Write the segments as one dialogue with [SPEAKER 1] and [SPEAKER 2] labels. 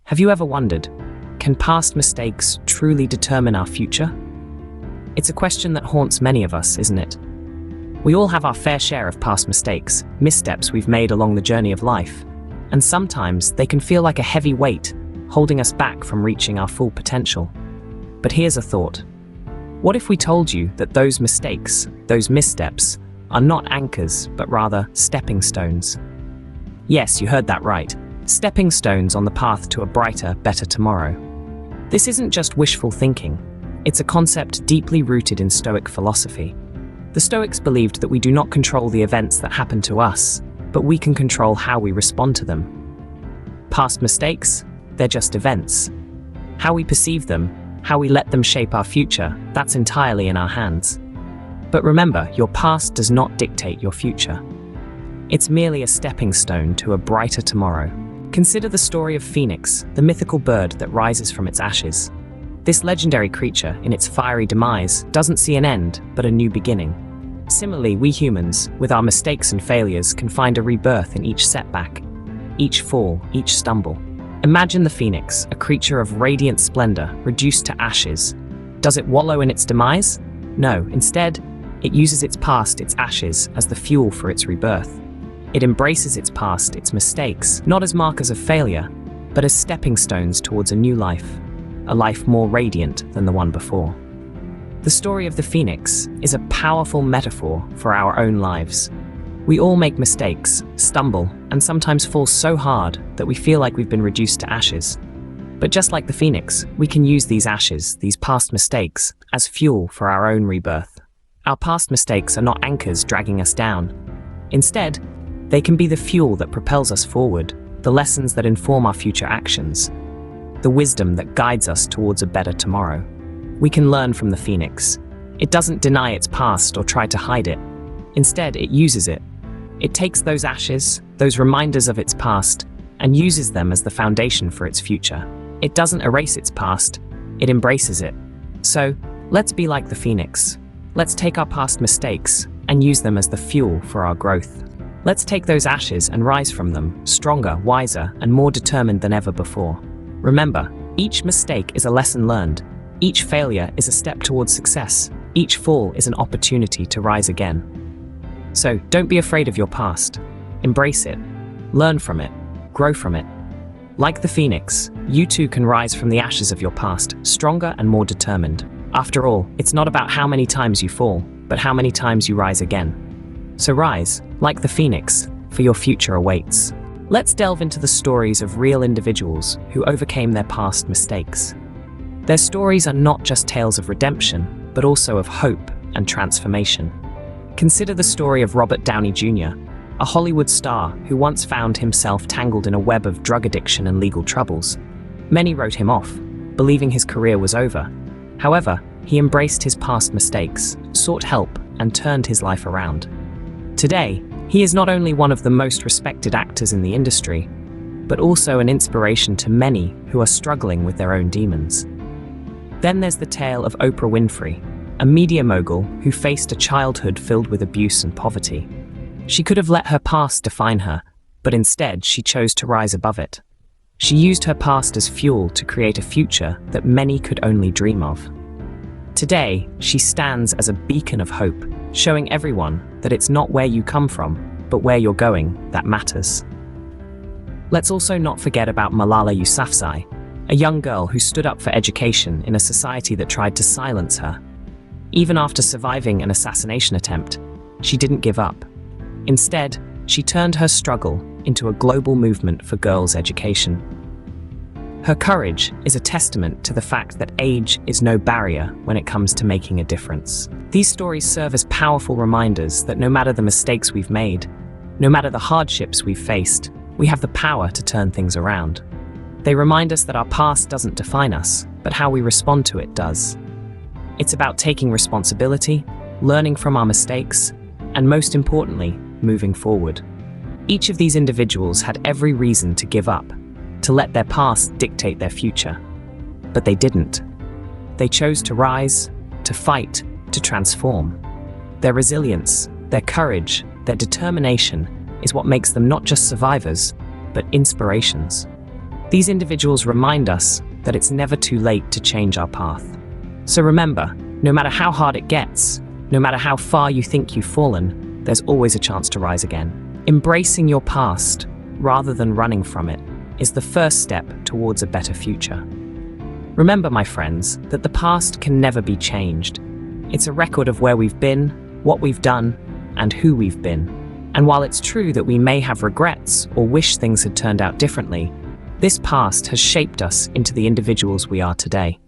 [SPEAKER 1] Have you ever wondered, can past mistakes truly determine our future? It's a question that haunts many of us, isn't it? We all have our fair share of past mistakes, missteps we've made along the journey of life, and sometimes they can feel like a heavy weight, holding us back from reaching our full potential. But here's a thought. What if we told you that those mistakes, those missteps, are not anchors, but rather stepping stones? Yes, you heard that right. Stepping stones on the path to a brighter, better tomorrow. This isn't just wishful thinking. It's a concept deeply rooted in Stoic philosophy. The Stoics believed that we do not control the events that happen to us, but we can control how we respond to them. Past mistakes, they're just events. How we perceive them, how we let them shape our future, that's entirely in our hands. But remember, your past does not dictate your future. It's merely a stepping stone to a brighter tomorrow. Consider the story of Phoenix, the mythical bird that rises from its ashes. This legendary creature, in its fiery demise, doesn't see an end, but a new beginning. Similarly, we humans, with our mistakes and failures, can find a rebirth in each setback, each fall, each stumble. Imagine the phoenix, a creature of radiant splendor, reduced to ashes. Does it wallow in its demise? No, instead, it uses its past, its ashes, as the fuel for its rebirth. It embraces its past, its mistakes, not as markers of failure, but as stepping stones towards a new life, a life more radiant than the one before. The story of the phoenix is a powerful metaphor for our own lives. We all make mistakes, stumble, and sometimes fall so hard that we feel like we've been reduced to ashes. But just like the phoenix, we can use these ashes, these past mistakes, as fuel for our own rebirth. Our past mistakes are not anchors dragging us down. Instead, they can be the fuel that propels us forward, the lessons that inform our future actions, the wisdom that guides us towards a better tomorrow. We can learn from the phoenix. It doesn't deny its past or try to hide it. Instead, it uses it. It takes those ashes, those reminders of its past, and uses them as the foundation for its future. It doesn't erase its past, it embraces it. So, let's be like the phoenix. Let's take our past mistakes and use them as the fuel for our growth. Let's take those ashes and rise from them, stronger, wiser, and more determined than ever before. Remember, each mistake is a lesson learned. Each failure is a step towards success. Each fall is an opportunity to rise again. So, don't be afraid of your past. Embrace it. Learn from it. Grow from it. Like the phoenix, you too can rise from the ashes of your past, stronger and more determined. After all, it's not about how many times you fall, but how many times you rise again. So rise, like the phoenix, for your future awaits. Let's delve into the stories of real individuals who overcame their past mistakes. Their stories are not just tales of redemption, but also of hope and transformation. Consider the story of Robert Downey Jr., a Hollywood star who once found himself tangled in a web of drug addiction and legal troubles. Many wrote him off, believing his career was over. However, he embraced his past mistakes, sought help, and turned his life around. Today, he is not only one of the most respected actors in the industry, but also an inspiration to many who are struggling with their own demons. Then there's the tale of Oprah Winfrey, a media mogul who faced a childhood filled with abuse and poverty. She could have let her past define her, but instead she chose to rise above it. She used her past as fuel to create a future that many could only dream of. Today, she stands as a beacon of hope, showing everyone that it's not where you come from, but where you're going that matters. Let's also not forget about Malala Yousafzai, a young girl who stood up for education in a society that tried to silence her. Even after surviving an assassination attempt, she didn't give up. Instead, she turned her struggle into a global movement for girls' education. Her courage is a testament to the fact that age is no barrier when it comes to making a difference. These stories serve as powerful reminders that no matter the mistakes we've made, no matter the hardships we've faced, we have the power to turn things around. They remind us that our past doesn't define us, but how we respond to it does. It's about taking responsibility, learning from our mistakes, and most importantly, moving forward. Each of these individuals had every reason to give up, to let their past dictate their future. But they didn't. They chose to rise, to fight, to transform. Their resilience, their courage, their determination is what makes them not just survivors, but inspirations. These individuals remind us that it's never too late to change our path. So remember, no matter how hard it gets, no matter how far you think you've fallen, there's always a chance to rise again. Embracing your past, rather than running from it, is the first step towards a better future. Remember, my friends, that the past can never be changed. It's a record of where we've been, what we've done, and who we've been. And while it's true that we may have regrets or wish things had turned out differently, this past has shaped us into the individuals we are today.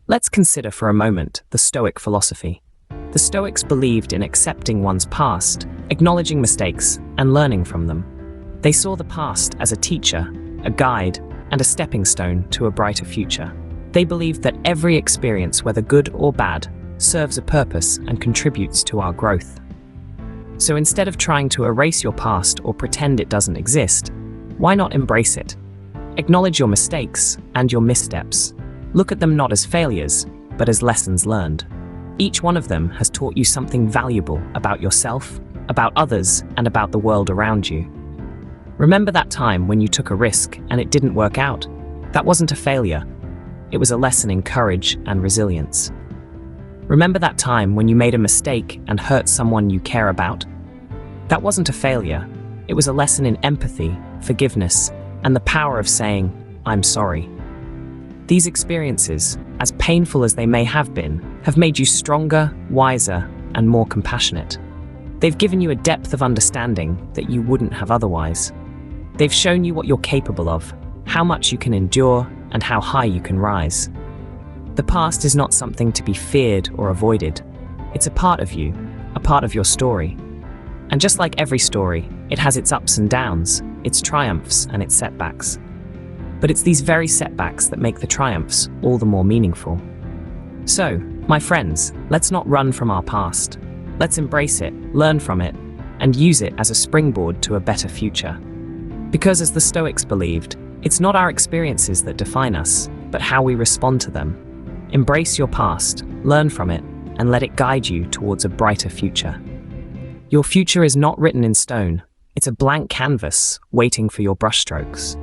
[SPEAKER 1] Let's consider for a moment the Stoic philosophy. The Stoics believed in accepting one's past, acknowledging mistakes, and learning from them. They saw the past as a teacher, a guide, and a stepping stone to a brighter future. They believed that every experience, whether good or bad, serves a purpose and contributes to our growth. So instead of trying to erase your past or pretend it doesn't exist, why not embrace it? Acknowledge your mistakes and your missteps. Look at them not as failures, but as lessons learned. Each one of them has taught you something valuable about yourself, about others, and about the world around you. Remember that time when you took a risk and it didn't work out? That wasn't a failure. It was a lesson in courage and resilience. Remember that time when you made a mistake and hurt someone you care about? That wasn't a failure. It was a lesson in empathy, forgiveness, and the power of saying, "I'm sorry." These experiences, as painful as they may have been, have made you stronger, wiser, and more compassionate. They've given you a depth of understanding that you wouldn't have otherwise. They've shown you what you're capable of, how much you can endure, and how high you can rise. The past is not something to be feared or avoided. It's a part of you, a part of your story. And just like every story, it has its ups and downs, its triumphs and its setbacks. But it's these very setbacks that make the triumphs all the more meaningful. So, my friends, let's not run from our past. Let's embrace it, learn from it, and use it as a springboard to a better future. Because as the Stoics believed, it's not our experiences that define us, but how we respond to them. Embrace your past, learn from it, and let it guide you towards a brighter future. Your future is not written in stone. It's a blank canvas waiting for your brushstrokes.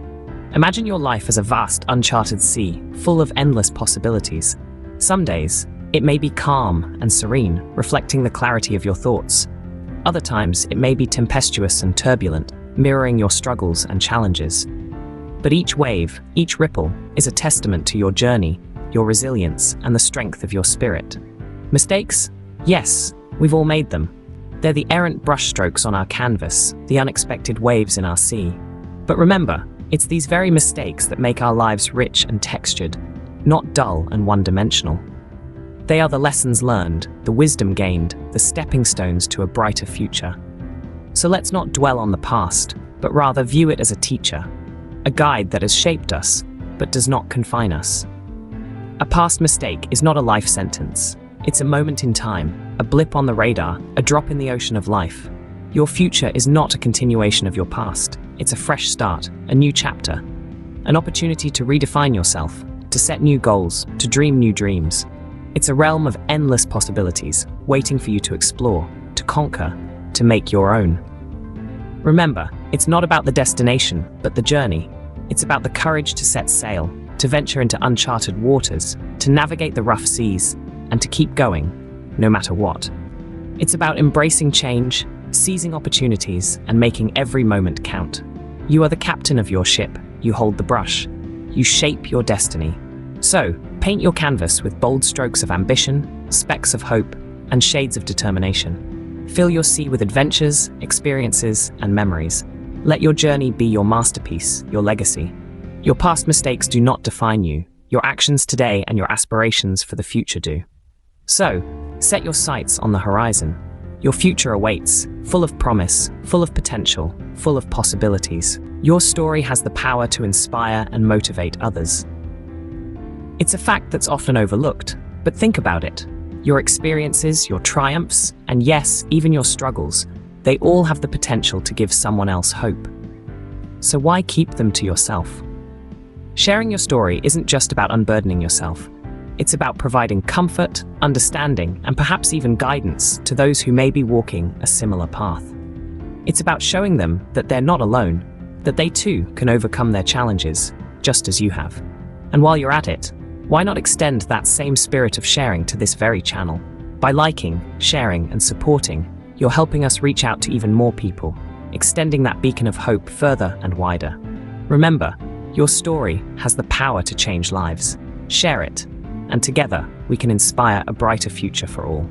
[SPEAKER 1] Imagine your life as a vast, uncharted sea, full of endless possibilities. Some days, it may be calm and serene, reflecting the clarity of your thoughts. Other times, it may be tempestuous and turbulent, mirroring your struggles and challenges. But each wave, each ripple, is a testament to your journey, your resilience, and the strength of your spirit. Mistakes? Yes, we've all made them. They're the errant brushstrokes on our canvas, the unexpected waves in our sea. But remember, it's these very mistakes that make our lives rich and textured, not dull and one-dimensional. They are the lessons learned, the wisdom gained, the stepping stones to a brighter future. So let's not dwell on the past, but rather view it as a teacher, a guide that has shaped us, but does not confine us. A past mistake is not a life sentence. It's a moment in time, a blip on the radar, a drop in the ocean of life. Your future is not a continuation of your past. It's a fresh start, a new chapter, an opportunity to redefine yourself, to set new goals, to dream new dreams. It's a realm of endless possibilities, waiting for you to explore, to conquer, to make your own. Remember, it's not about the destination, but the journey. It's about the courage to set sail, to venture into uncharted waters, to navigate the rough seas, and to keep going, no matter what. It's about embracing change, seizing opportunities, and making every moment count. You are the captain of your ship. You hold the brush. You shape your destiny. So, paint your canvas with bold strokes of ambition, specks of hope, and shades of determination. Fill your sea with adventures, experiences, and memories. Let your journey be your masterpiece, your legacy. Your past mistakes do not define you. Your actions today and your aspirations for the future do. So, set your sights on the horizon. Your future awaits, full of promise, full of potential, full of possibilities. Your story has the power to inspire and motivate others. It's a fact that's often overlooked, but think about it. Your experiences, your triumphs, and yes, even your struggles, they all have the potential to give someone else hope. So why keep them to yourself? Sharing your story isn't just about unburdening yourself. It's about providing comfort, understanding, and perhaps even guidance to those who may be walking a similar path. It's about showing them that they're not alone, that they too can overcome their challenges, just as you have. And while you're at it, why not extend that same spirit of sharing to this very channel? By liking, sharing, and supporting, you're helping us reach out to even more people, extending that beacon of hope further and wider. Remember, your story has the power to change lives. Share it, and together we can inspire a brighter future for all.